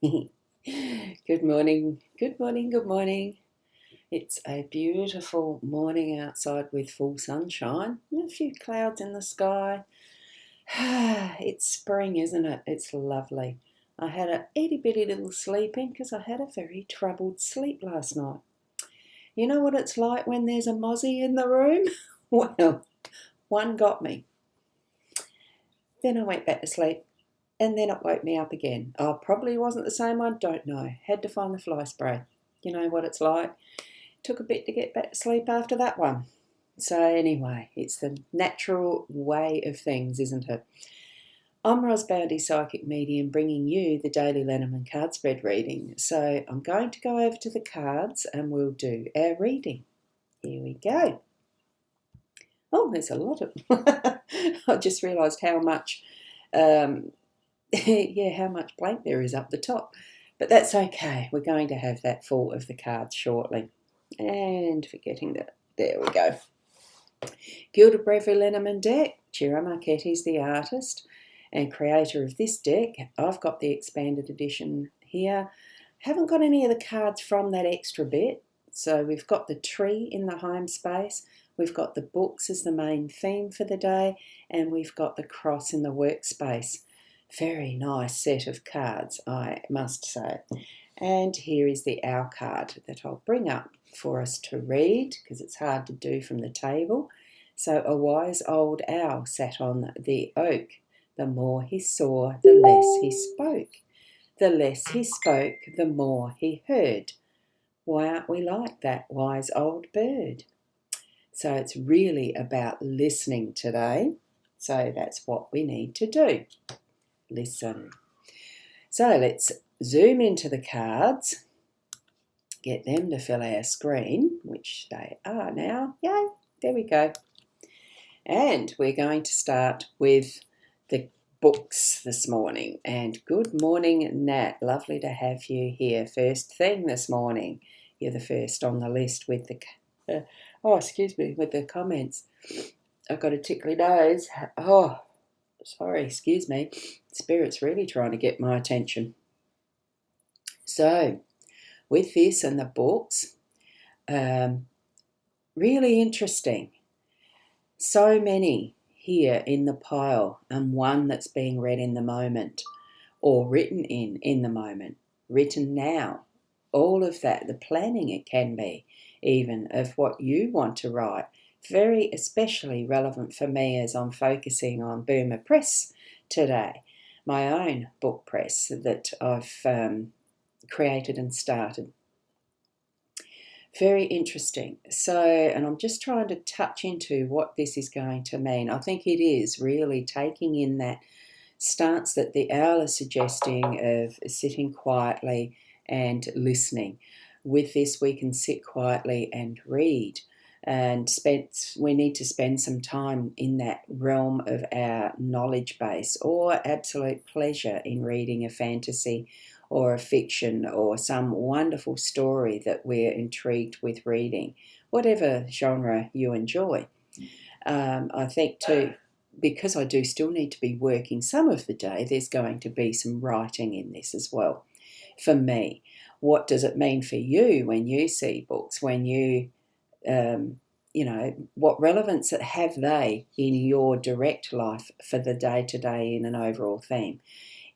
Good morning, good morning, good morning. It's a beautiful morning outside with full sunshine and a few clouds in the sky. It's spring, isn't it? It's lovely. I had a itty bitty little sleep in because I had a very troubled sleep last night. You know what it's like when there's a mozzie in the room? Well, one got me. Then I went back to sleep and then it woke me up again. Oh, probably wasn't the same one, don't know. Had to find the fly spray. You know what it's like. Took a bit to get back to sleep after that one. So anyway, it's the natural way of things, isn't it? I'm Boundy, Psychic Medium, bringing you the daily Lenormand card spread reading. So I'm going to go over to the cards and we'll do our reading. Here we go. Oh, there's a lot of I just realised how much how much blank there is up the top. But that's okay. We're going to have that full of the cards shortly. And forgetting that, there we go. Gilded Breviary Lenormand deck. Ciro Marchetti's the artist and creator of this deck. I've got the expanded edition here. Haven't got any of the cards from that extra bit. So we've got the tree in the home space. We've got the books as the main theme for the day. And we've got the cross in the workspace. Very nice set of cards, I must say. And here is the owl card that I'll bring up for us to read because it's hard to do from the table. So a wise old owl sat on the oak. The more he saw, the less he spoke. The less he spoke, the more he heard. Why aren't we like that wise old bird? So it's really about listening today. So that's what we need to do. Listen. So let's zoom into the cards, get them to fill our screen, which they are now. Yay, there we go. And we're going to start with the books this morning. And good morning, Nat. Lovely to have you here. First thing this morning. You're the first on the list with the, with the comments. I've got a tickly nose. Oh, sorry, excuse me. Spirit's really trying to get my attention. So, with this and the books, really interesting. So many here in the pile, and one that's being read in the moment, or written in the moment, written now. All of that, the planning it can be, even of what you want to write. Very especially relevant for me as I'm focusing on Boomer Press today, my own book press that I've created and started. Very interesting. So, and I'm just trying to touch into what this is going to mean. I think it is really taking in that stance that the owl is suggesting of sitting quietly and listening. With this, we can sit quietly and read. And we need to spend some time in that realm of our knowledge base, or absolute pleasure in reading a fantasy or a fiction or some wonderful story that we're intrigued with reading, whatever genre you enjoy. I think too, because I do still need to be working some of the day, there's going to be some writing in this as well. For me, what does it mean for you when you see books, when you what relevance have they in your direct life for the day-to-day in an overall theme?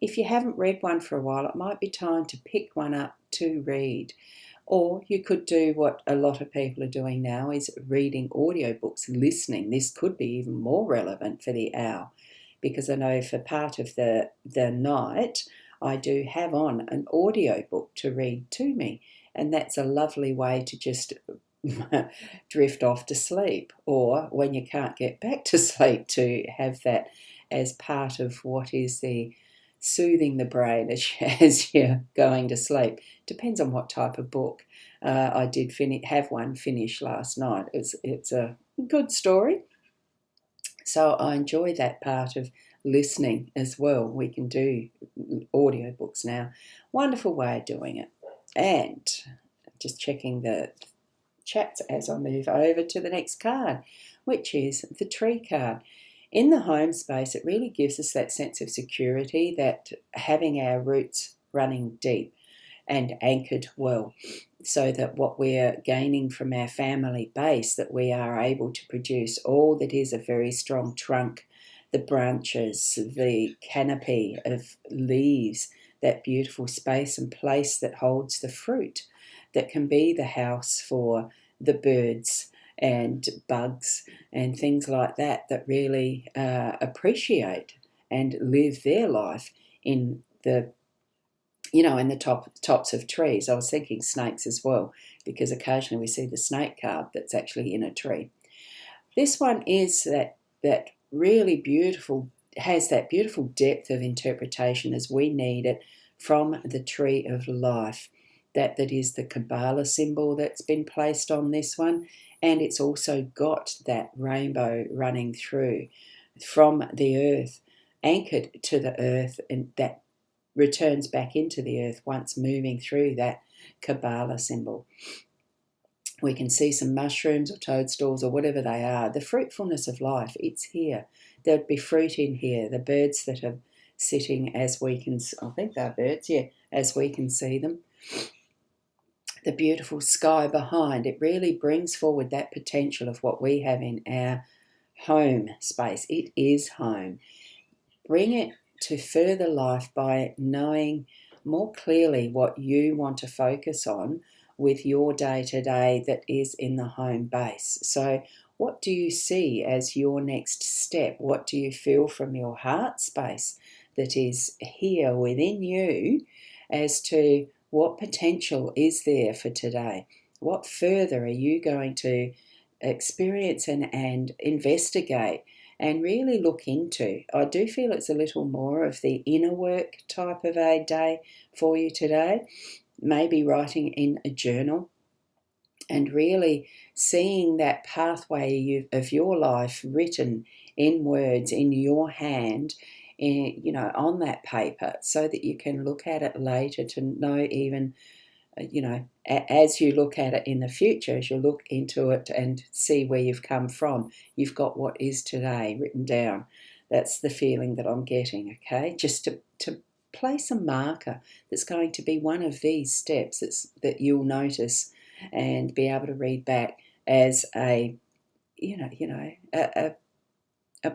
If you haven't read one for a while, it might be time to pick one up to read. Or you could do what a lot of people are doing now, is reading audiobooks, listening. This could be even more relevant for the owl, because I know for part of the night, I do have on an audiobook to read to me. And that's a lovely way to just drift off to sleep, or when you can't get back to sleep, to have that as part of what is the soothing the brain as you're going to sleep. Depends on what type of book. I did have one finish last night. It's a good story. So I enjoy that part of listening as well. We can do audiobooks now. Wonderful way of doing it. And just checking the chats as I move over to the next card, which is the tree card. In the home space, it really gives us that sense of security, that having our roots running deep and anchored well, so that what we're gaining from our family base, that we are able to produce all that is a very strong trunk, the branches, the canopy of leaves, that beautiful space and place that holds the fruit, that can be the house for the birds and bugs and things like that, that really appreciate and live their life in the in the tops of trees. I was thinking snakes as well, because occasionally we see the snake card that's actually in a tree. This one is that really beautiful, has that beautiful depth of interpretation as we need it from the tree of life. That is the Kabbalah symbol that's been placed on this one, and it's also got that rainbow running through from the earth, anchored to the earth, and that returns back into the earth once moving through that Kabbalah symbol. We can see some mushrooms or toadstools or whatever they are. The fruitfulness of life, it's here. There'd be fruit in here. The birds that are sitting, as we can, I think they're birds, yeah, as we can see them. The beautiful sky behind, it really brings forward that potential of what we have in our home space. It is home. Bring it to further life by knowing more clearly what you want to focus on with your day-to-day that is in the home base. So what do you see as your next step? What do you feel from your heart space that is here within you as to what potential is there for today? What further are you going to experience and investigate and really look into? I do feel it's a little more of the inner work type of a day for you today. Maybe writing in a journal and really seeing that pathway of your life written in words in your hand, on that paper, so that you can look at it later to know even, as you look at it in the future, as you look into it and see where you've come from, you've got what is today written down. That's the feeling that I'm getting, okay? Just to place a marker that's going to be one of these steps that you'll notice and be able to read back as a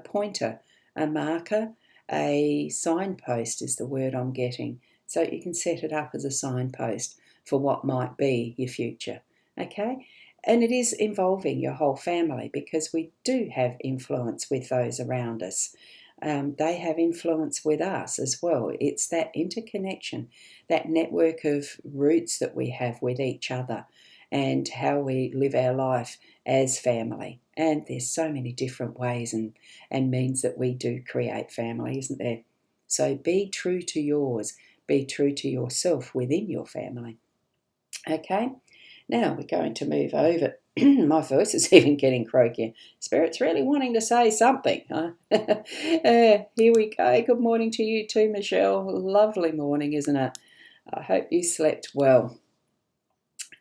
pointer, a marker, a signpost is the word I'm getting. So you can set it up as a signpost for what might be your future, okay? And it is involving your whole family, because we do have influence with those around us. They have influence with us as well. It's that interconnection, that network of roots that we have with each other, and how we live our life as family. And there's so many different ways and means that we do create family, isn't there? So be true to yours. Be true to yourself within your family. Okay, now we're going to move over. My voice is even getting croaky. Spirit's really wanting to say something. Huh? Here we go. Good morning to you too, Michelle. Lovely morning, isn't it? I hope you slept well.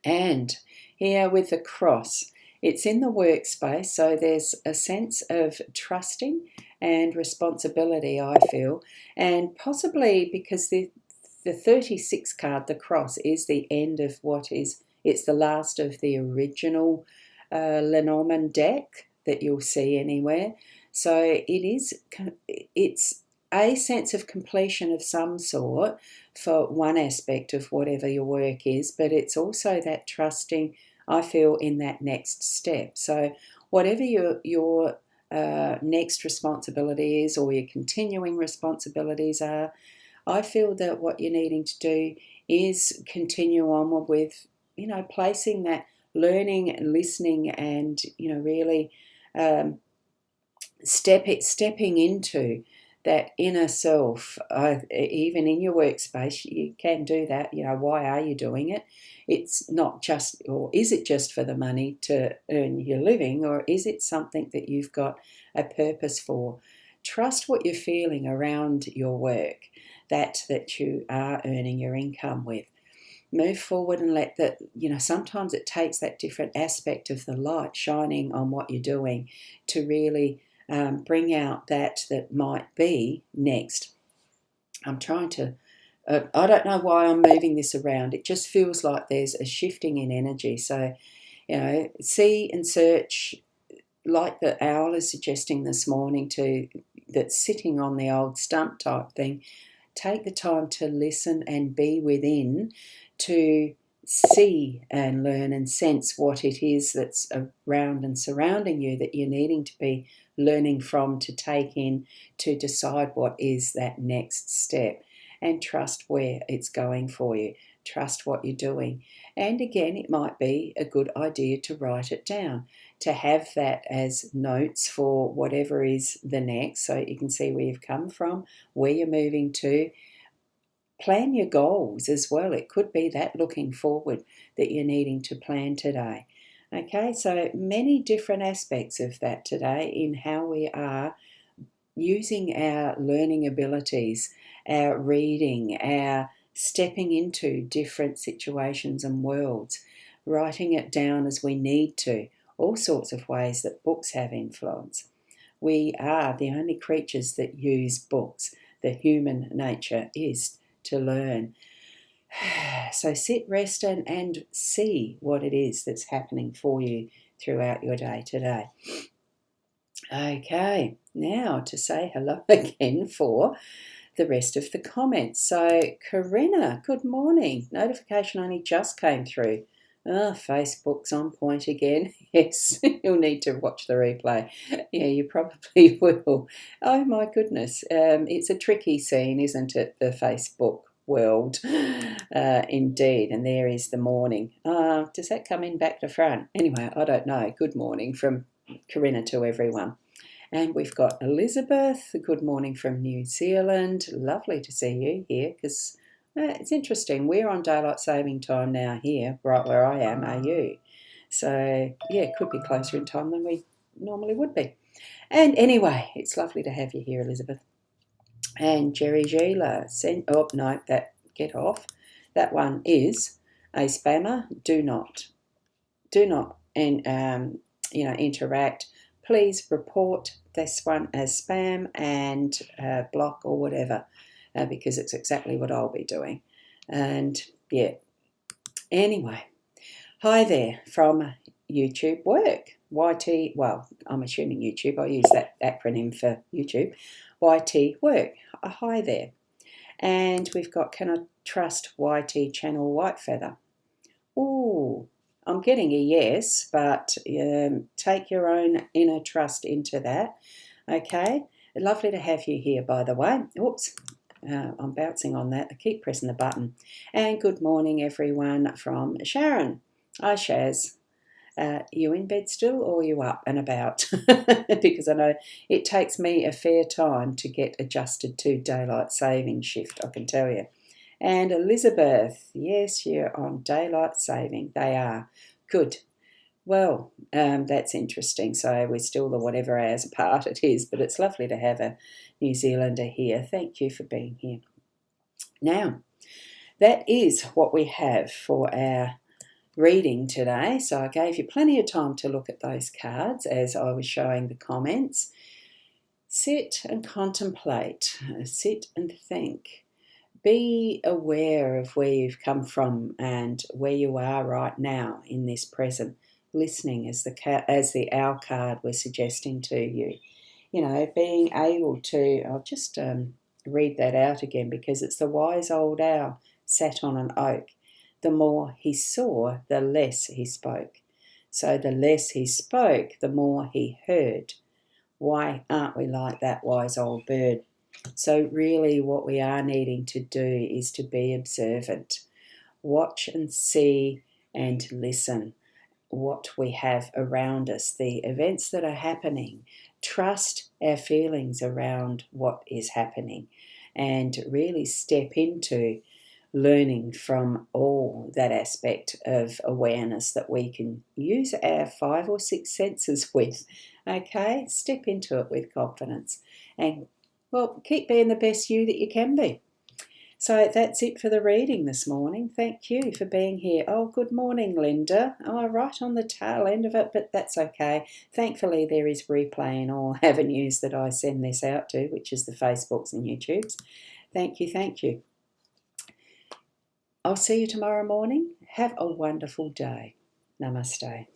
And here with the cross, it's in the workspace, so there's a sense of trusting and responsibility, I feel, and possibly because the 36 card, the cross, is the end of it's the last of the original Lenormand deck that you'll see anywhere. So it's a sense of completion of some sort for one aspect of whatever your work is, but it's also that trusting, I feel, in that next step. So whatever your next responsibility is, or your continuing responsibilities are, I feel that what you're needing to do is continue on with, placing that learning and listening and, really stepping into that inner self. Even in your workspace, you can do that. Why are you doing it? It's not just, or is it just for the money to earn your living, or is it something that you've got a purpose for? Trust what you're feeling around your work, that you are earning your income with. Move forward and let that, sometimes it takes that different aspect of the light shining on what you're doing to really bring out that might be next. I'm trying to I don't know why I'm moving this around. It just feels like there's a shifting in energy. So, see and search, like the owl is suggesting this morning, that's sitting on the old stump type thing. Take the time to listen and be within, to see and learn and sense what it is that's around and surrounding you that you're needing to be learning from, to take in, to decide what is that next step, and trust where it's going for you. Trust what you're doing. And again, it might be a good idea to write it down, to have that as notes for whatever is the next, so you can see where you've come from, where you're moving to. Plan your goals as well. It could be that looking forward that you're needing to plan today. Okay, so many different aspects of that today in how we are using our learning abilities, our reading, our stepping into different situations and worlds, writing it down as we need to, all sorts of ways that books have influence. We are the only creatures that use books. The human nature is to learn. So sit, rest, and see what it is that's happening for you throughout your day today. Okay, now to say hello again for the rest of the comments. So Corinna, good morning. Notification only just came through. Facebook's on point again. Yes, you'll need to watch the replay. Yeah, you probably will. Oh my goodness. It's a tricky scene, isn't it? The Facebook world. Indeed. And there is the morning. Does that come in back to front? Anyway, I don't know. Good morning from Corinna to everyone. And we've got Elizabeth. Good morning from New Zealand. Lovely to see you here, because it's interesting. We're on daylight saving time now here, right where I am. Are you? So, yeah, it could be closer in time than we normally would be. And anyway, it's lovely to have you here, Elizabeth. And Jerry Gila sent, get off. That one is a spammer. Do not, and interact. Please report this one as spam and block or whatever, because it's exactly what I'll be doing. And yeah, anyway, hi there from YouTube Work. YT, well, I'm assuming YouTube. I use that acronym for YouTube. YT Work. Hi there. And we've got, can I trust YT Channel White Feather? Ooh, I'm getting a yes, but take your own inner trust into that. Okay, lovely to have you here, by the way. Oops, I'm bouncing on that. I keep pressing the button. And good morning, everyone, from Sharon. Hi, Shaz. You in bed still, or are you up and about? Because I know it takes me a fair time to get adjusted to daylight saving shift, I can tell you. And Elizabeth, yes, you're on daylight saving. They are. Good. Well, that's interesting. So we're still the whatever hours apart it is, but it's lovely to have a New Zealander here. Thank you for being here. Now, that is what we have for our reading today. So I gave you plenty of time to look at those cards as I was showing the comments. Sit and contemplate. Sit and think. Be aware of where you've come from and where you are right now in this present, listening as the owl card was suggesting to you. Being able to, I'll just read that out again, because it's the wise old owl sat on an oak. The more he saw, the less he spoke. So the less he spoke, the more he heard. Why aren't we like that wise old bird? So really what we are needing to do is to be observant. Watch and see and listen what we have around us, the events that are happening. Trust our feelings around what is happening, and really step into learning from all that aspect of awareness that we can use our 5 or 6 senses with. Okay, step into it with confidence and, well, keep being the best you that you can be. So that's it for the reading this morning. Thank you for being here. Oh, good morning, Linda. Oh, right on the tail end of it, but that's okay. Thankfully, there is replay in all avenues that I send this out to, which is the Facebooks and YouTubes. Thank you, thank you. I'll see you tomorrow morning. Have a wonderful day. Namaste.